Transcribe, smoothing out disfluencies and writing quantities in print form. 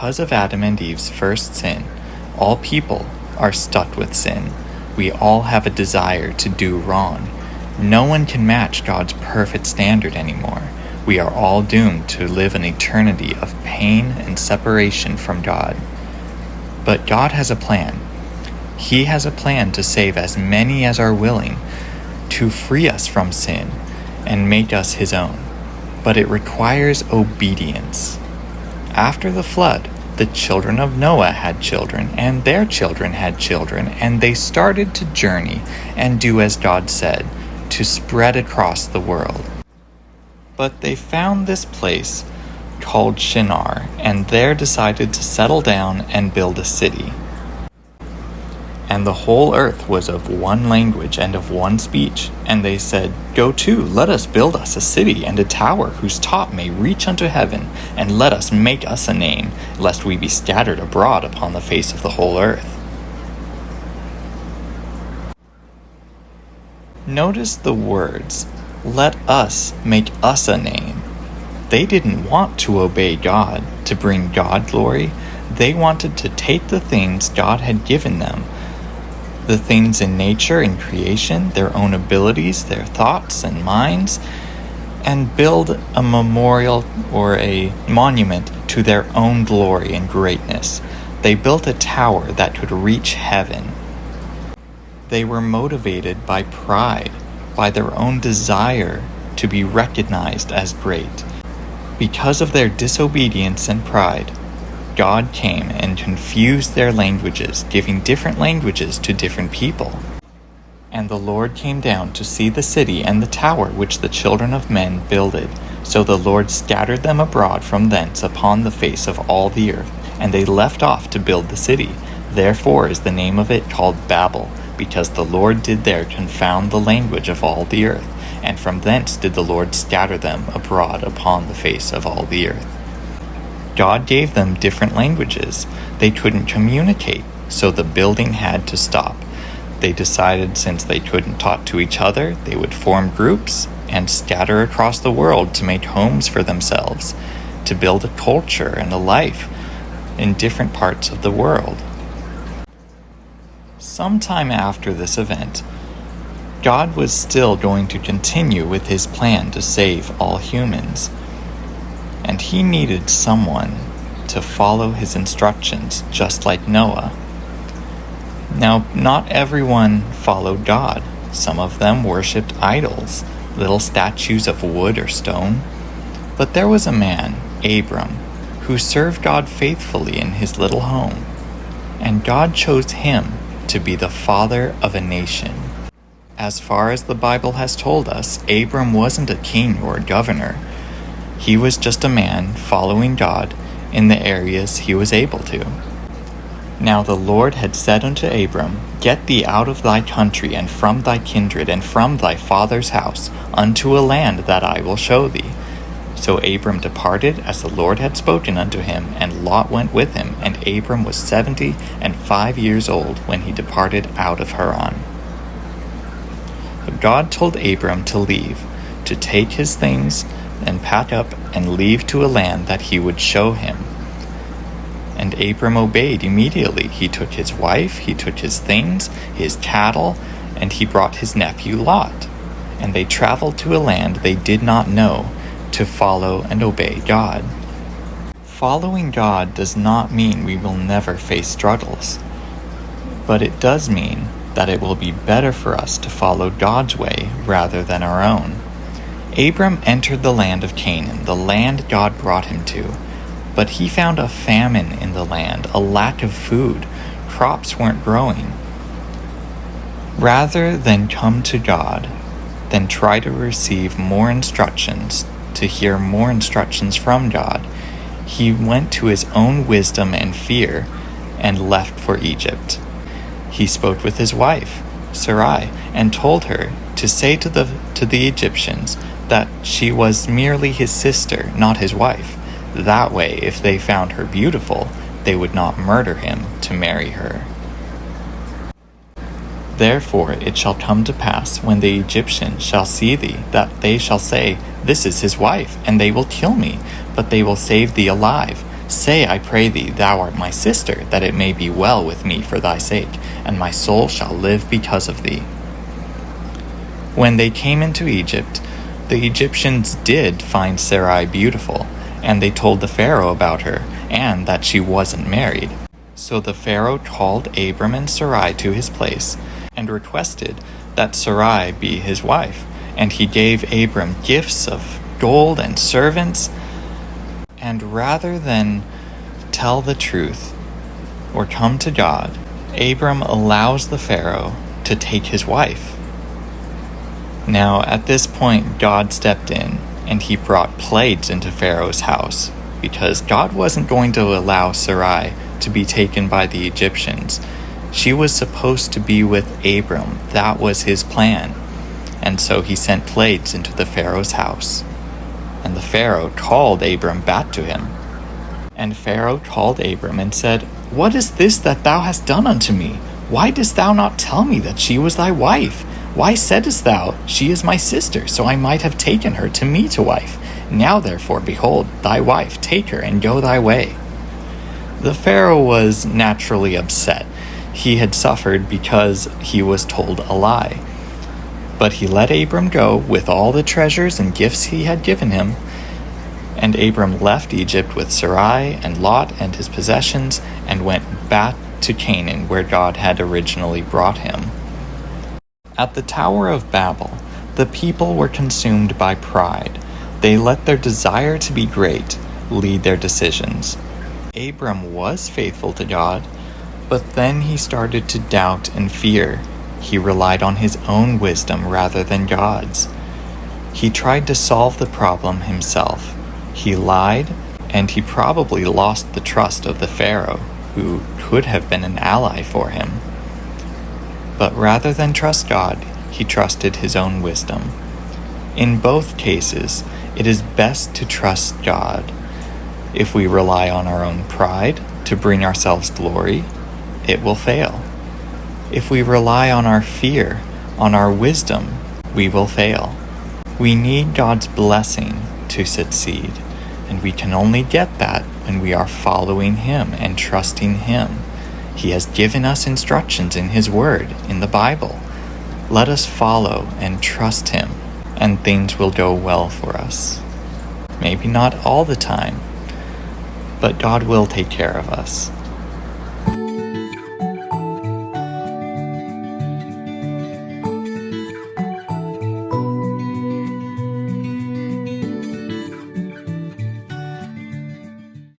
Because of Adam and Eve's first sin, all people are stuck with sin. We all have a desire to do wrong. No one can match God's perfect standard anymore. We are all doomed to live an eternity of pain and separation from God. But God has a plan. He has a plan to save as many as are willing, to free us from sin and make us His own. But it requires obedience. After the flood, the children of Noah had children, and their children had children, and they started to journey and do as God said, to spread across the world. But they found this place called Shinar, and there decided to settle down and build a city. And the whole earth was of one language and of one speech. And they said, Go to, let us build us a city and a tower whose top may reach unto heaven, and let us make us a name, lest we be scattered abroad upon the face of the whole earth. Notice the words, let us make us a name. They didn't want to obey God, to bring God glory. They wanted to take the things God had given them, the things in nature and creation, their own abilities, their thoughts and minds, and build a memorial or a monument to their own glory and greatness. They built a tower that could reach heaven. They were motivated by pride, by their own desire to be recognized as great. Because of their disobedience and pride, God came and confused their languages, giving different languages to different people. And the Lord came down to see the city and the tower which the children of men builded. So the Lord scattered them abroad from thence upon the face of all the earth, and they left off to build the city. Therefore is the name of it called Babel, because the Lord did there confound the language of all the earth, and from thence did the Lord scatter them abroad upon the face of all the earth. God gave them different languages. They couldn't communicate, so the building had to stop. They decided since they couldn't talk to each other, they would form groups and scatter across the world to make homes for themselves, to build a culture and a life in different parts of the world. Sometime after this event, God was still going to continue with His plan to save all humans. And He needed someone to follow His instructions, just like Noah. Now, not everyone followed God. Some of them worshipped idols, little statues of wood or stone. But there was a man, Abram, who served God faithfully in his little home. And God chose him to be the father of a nation. As far as the Bible has told us, Abram wasn't a king or a governor. He was just a man following God in the areas he was able to. Now the Lord had said unto Abram, Get thee out of thy country, and from thy kindred, and from thy father's house, unto a land that I will show thee. So Abram departed as the Lord had spoken unto him, and Lot went with him, and Abram was 75 years old when he departed out of Haran. But God told Abram to leave, to take his things, and pack up and leave to a land that He would show him. And Abram obeyed immediately. He took his wife, he took his things, his cattle, and he brought his nephew Lot. And they traveled to a land they did not know, to follow and obey God. Following God does not mean we will never face struggles, but it does mean that it will be better for us to follow God's way rather than our own. Abram entered the land of Canaan, the land God brought him to. But he found a famine in the land, a lack of food. Crops weren't growing. Rather than come to God, then try to receive more instructions, to hear more instructions from God, he went to his own wisdom and fear and left for Egypt. He spoke with his wife, Sarai, and told her to say to the Egyptians that she was merely his sister, not his wife. That way, if they found her beautiful, they would not murder him to marry her. Therefore it shall come to pass, when the Egyptians shall see thee, that they shall say, This is his wife, and they will kill me, but they will save thee alive. Say, I pray thee, thou art my sister, that it may be well with me for thy sake, and my soul shall live because of thee." When they came into Egypt, the Egyptians did find Sarai beautiful, and they told the Pharaoh about her, and that she wasn't married. So the Pharaoh called Abram and Sarai to his place, and requested that Sarai be his wife, and he gave Abram gifts of gold and servants. And rather than tell the truth or come to God, Abram allows the Pharaoh to take his wife. Now, at this point, God stepped in, and he brought plagues into Pharaoh's house, because God wasn't going to allow Sarai to be taken by the Egyptians. She was supposed to be with Abram. That was his plan. And so he sent plagues into the Pharaoh's house. And the Pharaoh called Abram back to him. And Pharaoh called Abram and said, "What is this that thou hast done unto me? Why didst thou not tell me that she was thy wife? Why saidst thou, She is my sister, so I might have taken her to me to wife? Now therefore, behold, thy wife, take her and go thy way." The Pharaoh was naturally upset. He had suffered because he was told a lie. But he let Abram go with all the treasures and gifts he had given him. And Abram left Egypt with Sarai and Lot and his possessions, and went back to Canaan, where God had originally brought him. At the Tower of Babel, the people were consumed by pride. They let their desire to be great lead their decisions. Abram was faithful to God, but then he started to doubt and fear. He relied on his own wisdom rather than God's. He tried to solve the problem himself. He lied, and he probably lost the trust of the Pharaoh, who could have been an ally for him. But rather than trust God, he trusted his own wisdom. In both cases, it is best to trust God. If we rely on our own pride to bring ourselves glory, it will fail. If we rely on our fear, on our wisdom, we will fail. We need God's blessing to succeed, and we can only get that when we are following Him and trusting Him. He has given us instructions in His Word, in the Bible. Let us follow and trust Him, and things will go well for us. Maybe not all the time, but God will take care of us.